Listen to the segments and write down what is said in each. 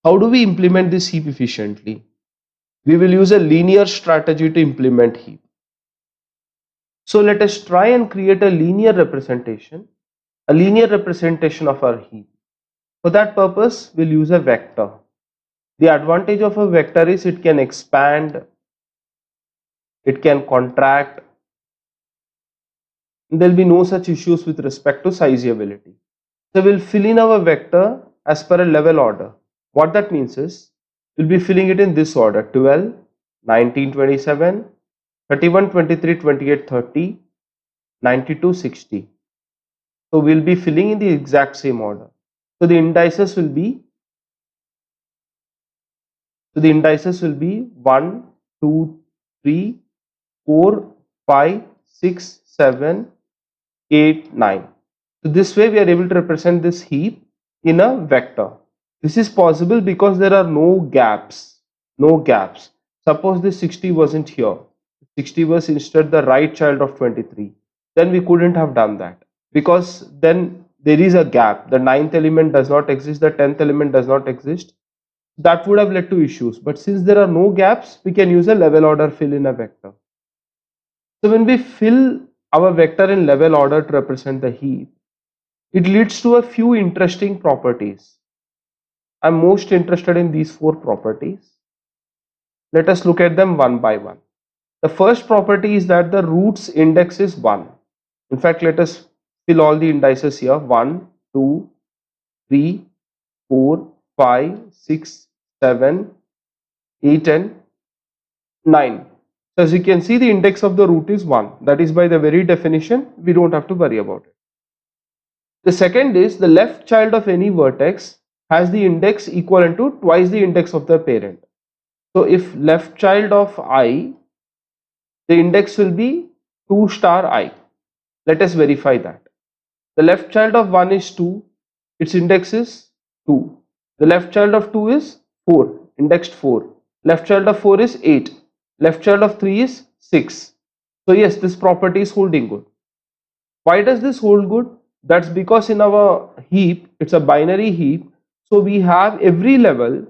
How do we implement this heap efficiently? We will use a linear strategy to implement heap. So let us try and create a linear representation of our heap. For that purpose, we'll use a vector. The advantage of a vector is it can expand, it can contract. There will be no such issues with respect to sizeability. So we'll fill in our vector as per a level order. What that means is we'll be filling it in this order: 12, 19, 27, 31, 23, 28, 30, 92, 60. So we'll be filling in the exact same order. So the indices will be 1, 2, 3, 4, 5, 6, 7, 8, 9. So this way we are able to represent this heap in a vector. This is possible because there are no gaps. Suppose this 60 wasn't here. 60 was instead the right child of 23. Then we couldn't have done that, because then there is a gap. The 9th element does not exist, the 10th element does not exist. That would have led to issues. But since there are no gaps, we can use a level order fill in a vector. So when we fill our vector in level order to represent the heap, it leads to a few interesting properties. I'm most interested in these 4 properties. Let us look at them one by one. The first property is that the root's index is 1. In fact, let us fill all the indices here: 1, 2, 3, 4, 5, 6, 7, 8 and 9. So as you can see, the index of the root is 1. That is, by the very definition, we don't have to worry about it. The second is the left child of any vertex has the index equivalent to twice the index of the parent. So if left child of I, the index will be 2 star I. Let us verify that. The left child of 1 is 2, its index is 2. The left child of 2 is 4, indexed 4. Left child of 4 is 8. Left child of 3 is 6. So yes, this property is holding good. Why does this hold good? That's because in our heap, it's a binary heap. So we have every level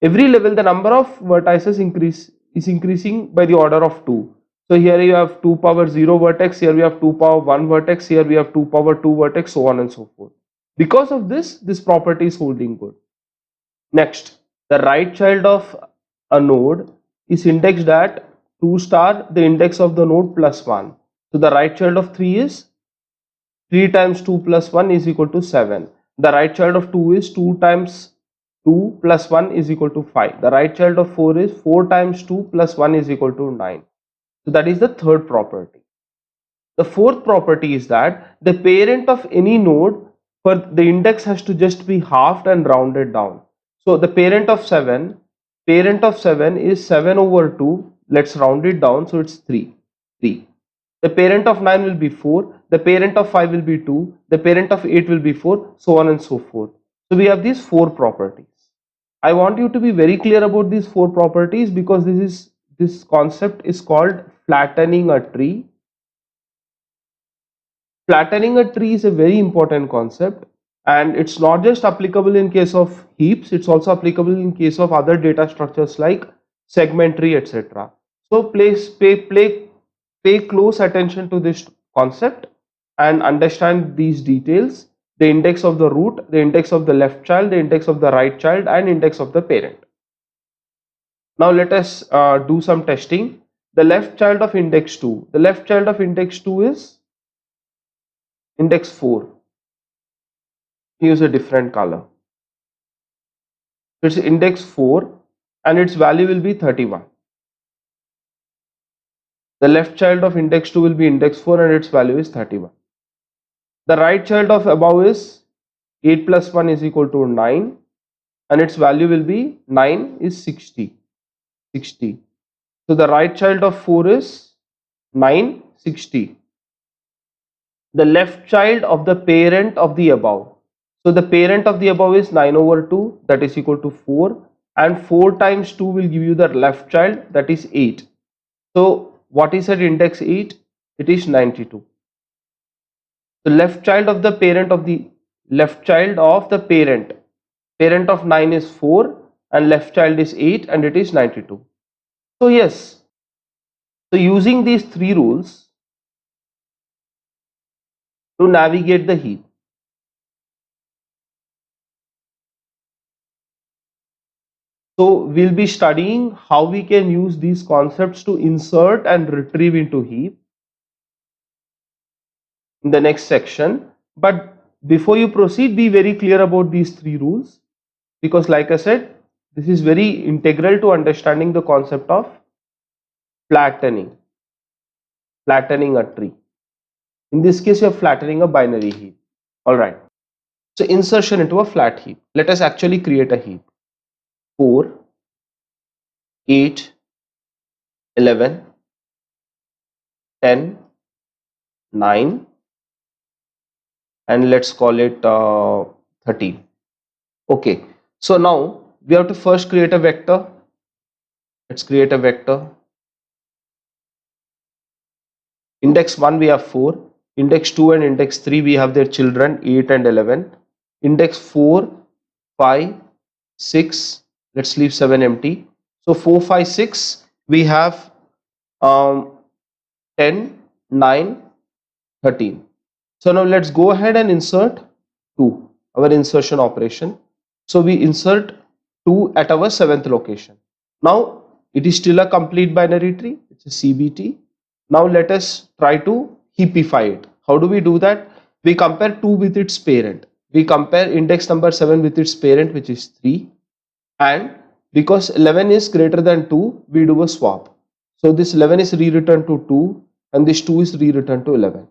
the number of vertices is increasing by the order of 2. So here you have 2 power 0 vertex, here we have 2 power 1 vertex, here we have 2 power 2 vertex, so on and so forth. Because of this property is holding good. Next, the right child of a node is indexed at 2 star the index of the node plus 1. So the right child of 3 is 3 times 2 plus 1 is equal to 7. The right child of 2 is 2 times 2 plus 1 is equal to 5. The right child of 4 is 4 times 2 plus 1 is equal to 9. So that is the third property. The fourth property is that the parent of any node, for the index has to just be halved and rounded down. So the parent of 7 is 7 over 2. Let's round it down, so it's 3. The parent of 9 will be 4, the parent of 5 will be 2, the parent of 8 will be 4, so on and so forth. So we have these 4 properties. I want you to be very clear about these 4 properties, because this concept is called flattening a tree. Flattening a tree is a very important concept, and it's not just applicable in case of heaps, it's also applicable in case of other data structures like segment tree, etc. So pay close attention to this concept and understand these details: the index of the root, the index of the left child, the index of the right child, and index of the parent. Now let us do some testing. The left child of index 2. The left child of index 2 is index 4. Use a different color. It's index 4 and its value will be 31. The left child of index 2 will be index 4 and its value is 31. The right child of above is 8 plus 1 is equal to 9 and its value will be 9 is 60. So the right child of 4 is 9, 60. The left child of the parent of the above. So the parent of the above is 9 over 2, that is equal to 4, and 4 times 2 will give you the left child, that is 8. So what is at index 8? It is 92. The left child of the parent of 9 is 4, and left child is 8 and it is 92. So yes, so using these three rules to navigate the heap. So we'll be studying how we can use these concepts to insert and retrieve into heap in the next section. But before you proceed, be very clear about these three rules, because like I said, this is very integral to understanding the concept of flattening a tree. In this case, you are flattening a binary heap. All right. So insertion into a flat heap. Let us actually create a heap. 4, 8, 11, 10, 9, and let's call it 13. Okay. So now we have to first create a vector. Let's create a vector. Index 1 we have 4. Index 2 and index 3 we have their children 8 and 11. Index 4, 5, 6, let's leave 7 empty. So 4, 5, 6 we have 10, 9, 13. So now let's go ahead and insert 2, our insertion operation. So we insert 2 at our 7th location. Now it is still a complete binary tree, it's a CBT. Now let us try to heapify it. How do we do that? We compare 2 with its parent. We compare index number 7 with its parent, which is 3, and because 11 is greater than 2, we do a swap. So this 11 is rewritten to 2 and this 2 is rewritten to 11.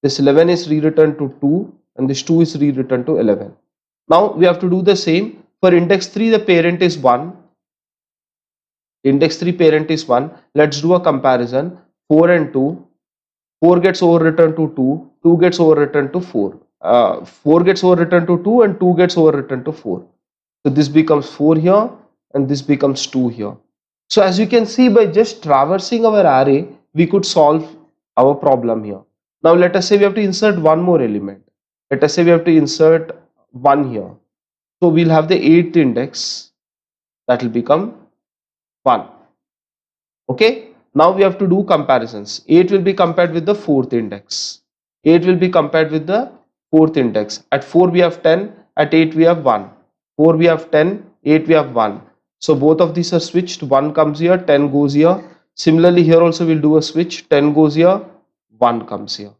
This 11 is rewritten to 2 and this 2 is rewritten to 11. Now we have to do the same. For index 3, the parent is 1. Index 3 parent is 1. Let's do a comparison. 4 and 2. 4 gets overwritten to 2. 2 gets overwritten to 4. 4 gets overwritten to 2 and 2 gets overwritten to 4. So this becomes 4 here and this becomes 2 here. So as you can see, by just traversing our array, we could solve our problem here. Now let us say we have to insert one more element. Let us say we have to insert 1 here. So we'll have the 8th index, that will become 1. Okay. Now we have to do comparisons. 8 will be compared with the 4th index. 8 will be compared with the 4th index. At 4 we have 10, at 8 we have 1. 4 we have 10, 8 we have 1. So both of these are switched. 1 comes here, 10 goes here. Similarly here also we'll do a switch. 10 goes here, 1 comes here.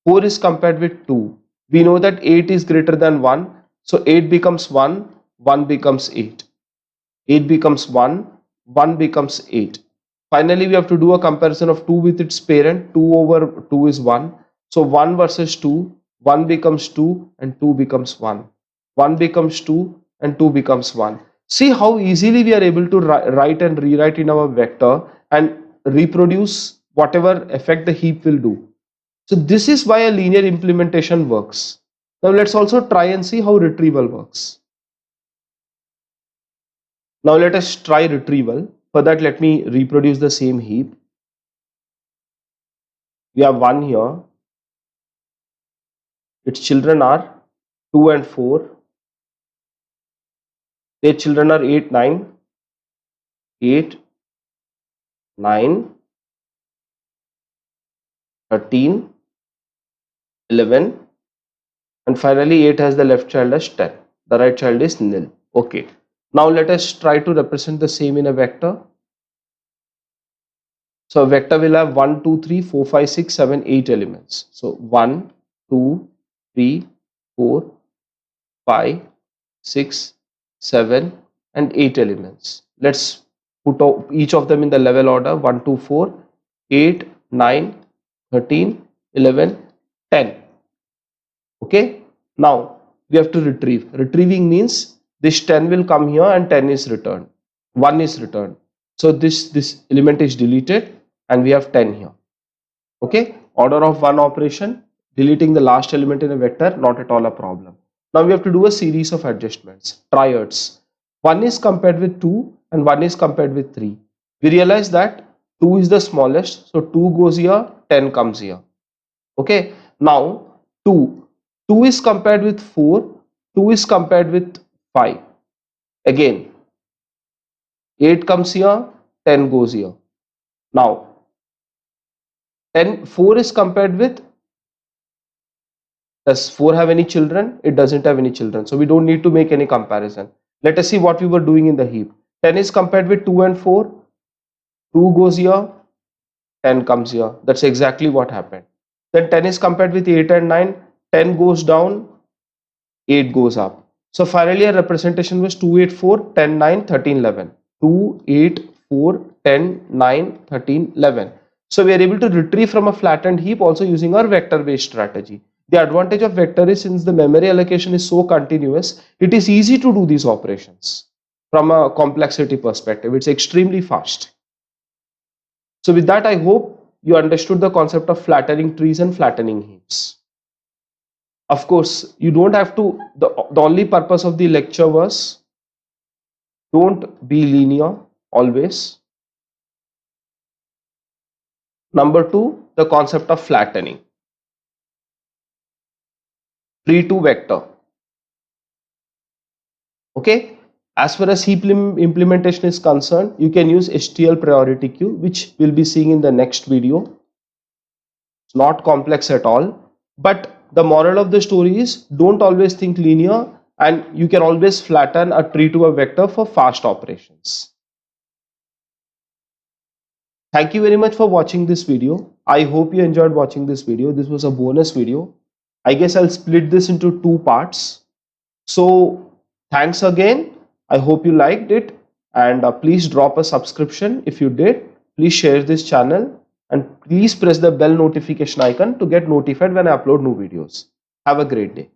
4 is compared with 2. We know that 8 is greater than 1. So 8 becomes 1, 1 becomes 8. 8 becomes 1, 1 becomes 8. Finally, we have to do a comparison of 2 with its parent. 2 over 2 is 1. So 1 versus 2, 1 becomes 2 and 2 becomes 1. 1 becomes 2 and 2 becomes 1. See how easily we are able to write and rewrite in our vector and reproduce whatever effect the heap will do. So this is why a linear implementation works. Now let's also try and see how retrieval works. Now let us try retrieval. For that, let me reproduce the same heap. We have 1 here. Its children are 2 and 4. Their children are 8, 9, 8, 9, 13, 11, and finally 8 has the left child as 10. The right child is nil. Okay. Now let us try to represent the same in a vector. So a vector will have 1, 2, 3, 4, 5, 6, 7, 8 elements. So 1, 2, 3, 4, 5, 6, 7 and 8 elements. Let's put each of them in the level order 1, 2, 4, 8, 9, 13, 11, 10. Okay. Now we have to retrieve. Retrieving means this 10 will come here and 10 is returned. 1 is returned. So this element is deleted and we have 10 here. Okay. Order of 1 operation, deleting the last element in a vector, not at all a problem. Now we have to do a series of adjustments, triads. 1 is compared with 2 and 1 is compared with 3. We realize that 2 is the smallest, so 2 goes here, 10 comes here. Okay. Now 2 is compared with 4, 2 is compared with 5. Again 8 comes here, 10 goes here. Now 4 is compared with, does 4 have any children? It doesn't have any children, so we don't need to make any comparison. Let us see what we were doing in the heap. 10 is compared with 2 and 4. 2 goes here, 10 comes here. That's exactly what happened. Then 10 is compared with 8 and 9. 10 goes down, 8 goes up. So finally our representation was 2, 8, 4, 10, 9, 13, 11. 2, 8, 4, 10, 9, 13, 11. So we are able to retrieve from a flattened heap also using our vector-based strategy. The advantage of vector is, since the memory allocation is so continuous, it is easy to do these operations from a complexity perspective. It's extremely fast. So with that, I hope you understood the concept of flattening trees and flattening heaps. Of course, you don't have to, the only purpose of the lecture was, don't be linear always. Number 2, the concept of flattening. Tree to vector. Okay, as far as heap implementation is concerned, you can use STL priority queue, which we'll be seeing in the next video. It's not complex at all, but the moral of the story is, don't always think linear, and you can always flatten a tree to a vector for fast operations. Thank you very much for watching this video. I hope you enjoyed watching this video. This was a bonus video. I guess I'll split this into 2 parts. So thanks again. I hope you liked it, and please drop a subscription if you did. Please share this channel, and please press the bell notification icon to get notified when I upload new videos. Have a great day.